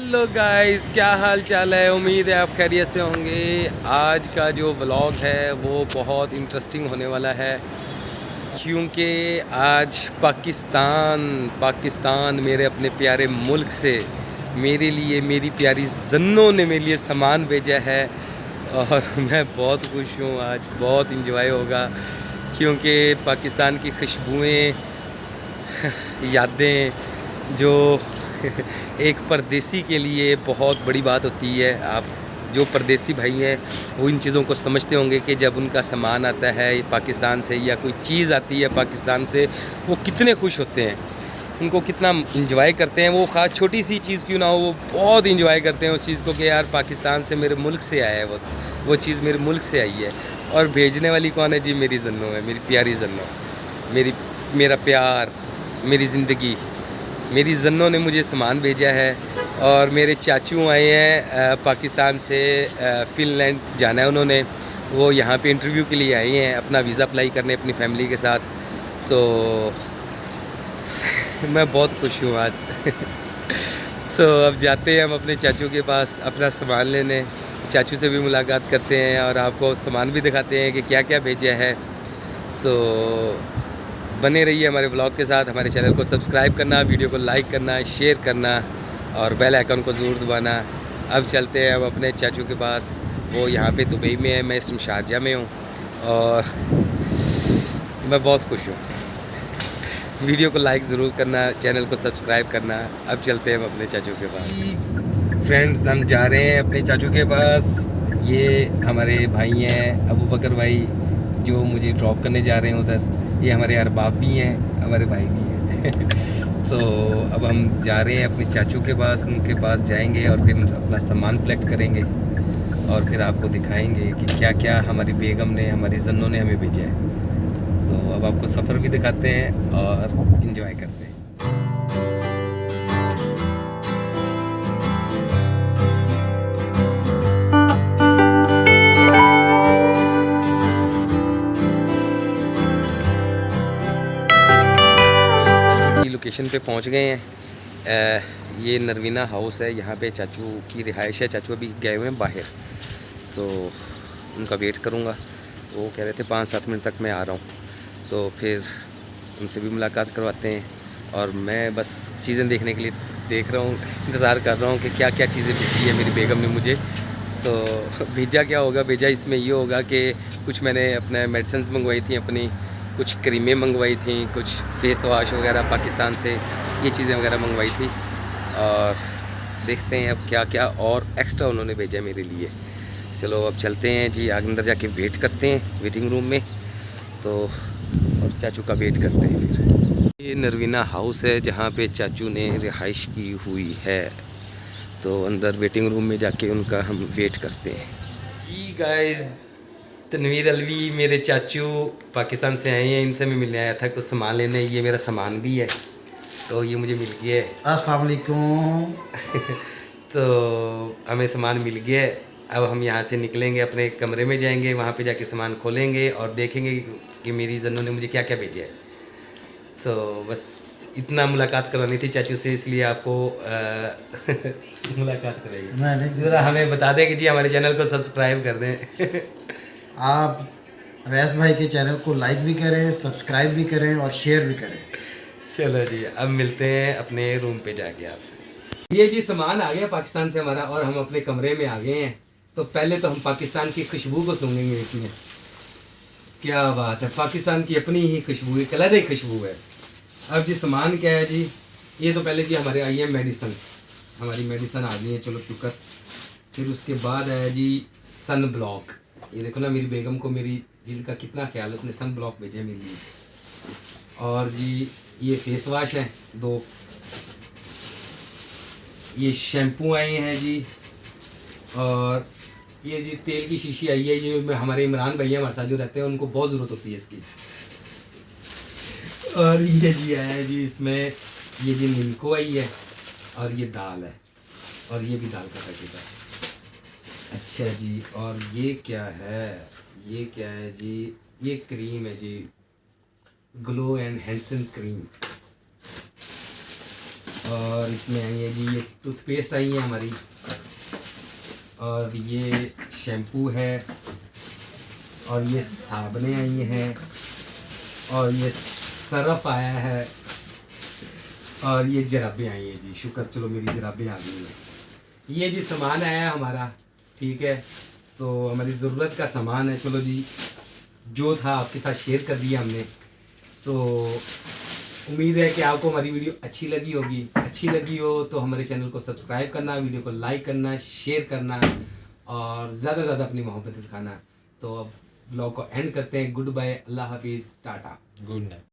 Hello guys, क्या हाल चाल है। उम्मीद है आप खैरियत से होंगे। आज का जो व्लॉग है वो बहुत इंटरेस्टिंग होने वाला है, क्योंकि आज पाकिस्तान मेरे अपने प्यारे मुल्क से मेरे लिए, मेरी प्यारी जन्नों ने मेरे लिए सामान भेजा है। और मैं बहुत खुश हूँ, आज बहुत इंजॉय होगा, क्योंकि पाकिस्तान की खुशबुएँ, यादें जो एक परदेसी के लिए बहुत बड़ी बात होती है। आप जो परदेसी भाई हैं वो इन चीज़ों को समझते होंगे कि जब उनका सामान आता है पाकिस्तान से या कोई चीज़ आती है पाकिस्तान से, वो कितने खुश होते हैं, उनको कितना इंजॉय करते हैं। वो ख़ास छोटी सी चीज़ क्यों ना हो, वो बहुत इंजॉय करते हैं उस चीज़ को कि यार पाकिस्तान से मेरे मुल्क से आया है, वो चीज़ मेरे मुल्क से आई है। और भेजने वाली कौन है जी? मेरी जन्नों है, मेरी प्यारी जन्नों, मेरा प्यार, मेरी ज़िंदगी। मेरी जन्नों ने मुझे सामान भेजा है। और मेरे चाचू आए हैं पाकिस्तान से, फ़िनलैंड जाना है उन्होंने। वो यहाँ पे इंटरव्यू के लिए आए हैं, अपना वीज़ा अप्लाई करने अपनी फ़ैमिली के साथ। तो मैं बहुत खुश हूँ आज। तो अब जाते हैं हम अपने चाचू के पास अपना सामान लेने। चाचू से भी मुलाकात करते हैं और आपको सामान भी दिखाते हैं कि क्या क्या भेजा है। तो बने रहिए हमारे ब्लॉग के साथ। हमारे चैनल को सब्सक्राइब करना, वीडियो को लाइक करना, शेयर करना और बेल आइकन को ज़रूर दबाना। अब चलते हैं हम अपने चाचू के पास। वो यहाँ पे दुबई में है, मैं इस टाइम शारजा में हूँ और मैं बहुत खुश हूँ। वीडियो को लाइक ज़रूर करना, चैनल को सब्सक्राइब करना। अब चलते हैं हम अपने चाचू के पास। फ्रेंड्स, हम जा रहे हैं अपने चाचू के पास। ये हमारे भाई हैं अबू बकर भाई, जो मुझे ड्रॉप करने जा रहे हैं उधर। ये हमारे अरबाब भी हैं, हमारे भाई भी हैं। तो अब हम जा रहे हैं अपने चाचू के पास, उनके पास जाएंगे और फिर अपना सामान कलेक्ट करेंगे और फिर आपको दिखाएंगे कि क्या क्या हमारी बेगम ने, हमारी जन्नों ने हमें भेजा है। तो अब आपको सफ़र भी दिखाते हैं और इन्जॉय करते हैं। लोकेशन पे पहुंच गए हैं। ये नरवीना हाउस है, यहाँ पे चाचू की रिहाइश है। चाचू अभी गए हुए हैं बाहर, तो उनका वेट करूँगा। वो कह रहे थे 5-7 मिनट तक मैं आ रहा हूँ, तो फिर उनसे भी मुलाकात करवाते हैं। और मैं बस चीज़ें देखने के लिए देख रहा हूँ, इंतज़ार कर रहा हूँ कि क्या क्या चीज़ें भेजी है मेरी बेगम ने मुझे। तो भेजा क्या होगा? भेजा इसमें ये होगा कि कुछ मैंने अपने मेडिसिन मंगवाई थी, अपनी कुछ क्रीमें मंगवाई थी, कुछ फेस वॉश वगैरह पाकिस्तान से, ये चीज़ें वगैरह मंगवाई थी। और देखते हैं अब क्या क्या और एक्स्ट्रा उन्होंने भेजा मेरे लिए। चलो अब चलते हैं जी, आगे अंदर जाके वेट करते हैं वेटिंग रूम में। तो और चाचू का वेट करते हैं फिर। ये नरवीना हाउस है जहाँ पे चाचू ने रिहाइश की हुई है। तो अंदर वेटिंग रूम में जाके उनका हम वेट करते हैं। जी गाइस, तनवीर अलवी मेरे चाचू पाकिस्तान से आए हैं, इनसे मैं मिलने आया था कुछ सामान लेने। ये मेरा सामान भी है, तो ये मुझे मिल गया है। अस्सलाम वालेकुम। तो हमें सामान मिल गया है। अब हम यहाँ से निकलेंगे, अपने कमरे में जाएंगे, वहाँ पे जाके सामान खोलेंगे और देखेंगे कि मेरी जन्नों ने मुझे क्या क्या भेजा है। तो बस इतना मुलाकात करवानी थी चाचू से, इसलिए आपको मुलाकात करेंगे। ज़रा हमें बता दें कि जी हमारे चैनल को सब्सक्राइब कर दें। आप अवैस भाई के चैनल को लाइक भी करें, सब्सक्राइब भी करें और शेयर भी करें। चलो जी, अब मिलते हैं अपने रूम पे जाके आपसे। ये जी सामान आ गया पाकिस्तान से हमारा और हम अपने कमरे में आ गए हैं। तो पहले तो हम पाकिस्तान की खुशबू को सूंघेंगे इसमें। क्या बात है, पाकिस्तान की अपनी ही खुशबू है, अलग खुशबू है। अब जी सामान क्या है जी? ये तो पहले जी हमारे आई है मेडिसन, हमारी मेडिसन आ गई है, चलो शुक्र। फिर उसके बाद है जी सन ब्लॉक। ये देखो ना, मेरी बेगम को मेरी जिल्द का कितना ख्याल है, उसने सन ब्लॉक भेजे मेरे लिए। और जी ये फेस वाश है 2। ये शैम्पू आए हैं जी। और ये जी तेल की शीशी आई है, ये हमारे इमरान भैया हमारे साथ जो रहते हैं उनको बहुत ज़रूरत होती है इसकी। और ये जी आया है जी इसमें, ये जी निम्को आई है और ये दाल है, और ये भी दाल का पैकेट है। अच्छा जी, और ये क्या है? ये क्या है जी? ये क्रीम है जी, ग्लो एंड हैंडसम क्रीम। और इसमें आई है जी ये टूथपेस्ट आई है हमारी, और ये शैम्पू है, और ये साबुनें आई हैं, और ये सरफ आया है, और ये जराबें आई हैं जी। शुक्र चलो मेरी जराबें आ गई हैं। ये जी सामान आया है हमारा, ठीक है। तो हमारी ज़रूरत का सामान है। चलो जी, जो था आपके साथ शेयर कर दिया हमने। तो उम्मीद है कि आपको हमारी वीडियो अच्छी लगी होगी। अच्छी लगी हो तो हमारे चैनल को सब्सक्राइब करना, वीडियो को लाइक करना, शेयर करना और ज़्यादा से ज़्यादा अपनी मोहब्बत दिखाना। तो अब व्लॉग को एंड करते हैं। गुड बाय, अल्लाह हाफिज़, टाटा, गुड नाइट।